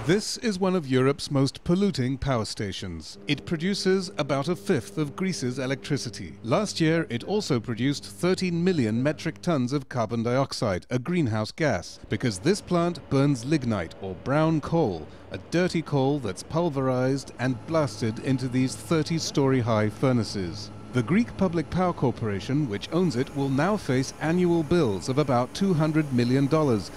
This is one of Europe's most polluting power stations. It produces about a fifth of Greece's electricity. Last year, it also produced 13 million metric tons of carbon dioxide, a greenhouse gas, because this plant burns lignite, or brown coal, a dirty coal that's pulverized and blasted into these 30-story-high furnaces. The Greek Public Power Corporation, which owns it, will now face annual bills of about $200 million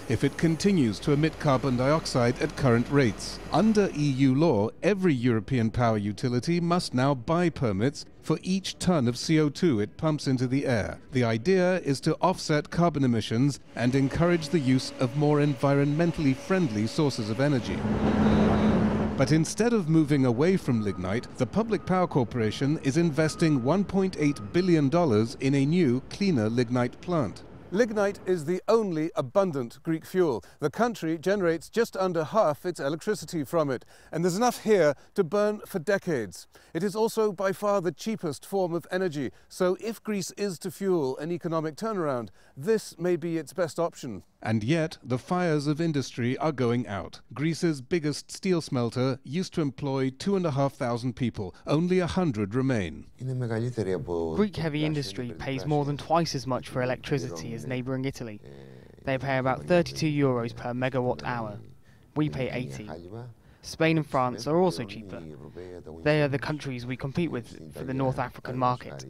if it continues to emit carbon dioxide at current rates. Under EU law, every European power utility must now buy permits for each ton of CO2 it pumps into the air. The idea is to offset carbon emissions and encourage the use of more environmentally friendly sources of energy. But instead of moving away from lignite, the Public Power Corporation is investing $1.8 billion in a new, cleaner lignite plant. Lignite is the only abundant Greek fuel. The country generates just under half its electricity from it, and there's enough here to burn for decades. It is also by far the cheapest form of energy, so if Greece is to fuel an economic turnaround, this may be its best option. And yet, the fires of industry are going out. Greece's biggest steel smelter used to employ 2,500 people. Only 100 remain. Greek heavy industry pays more than twice as much for electricity as neighbouring Italy. They pay about 32 euros per megawatt hour. We pay 80. Spain and France are also cheaper. They are the countries we compete with for the North African market.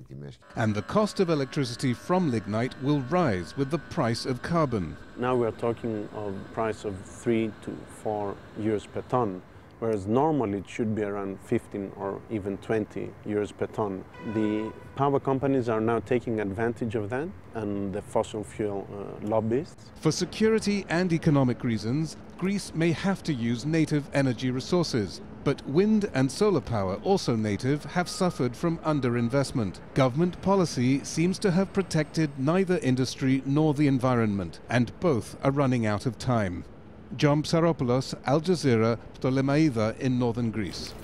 And the cost of electricity from lignite will rise with the price of carbon. Now we're talking of a price of 3 to 4 euros per ton, whereas normally it should be around 15 or even 20 euros per ton. The power companies are now taking advantage of that, and the fossil fuel lobbyists. For security and economic reasons, Greece may have to use native energy resources. But wind and solar power, also native, have suffered from underinvestment. Government policy seems to have protected neither industry nor the environment, and both are running out of time. Psaropoulos, Al Jazeera, Ptolemaida in northern Greece.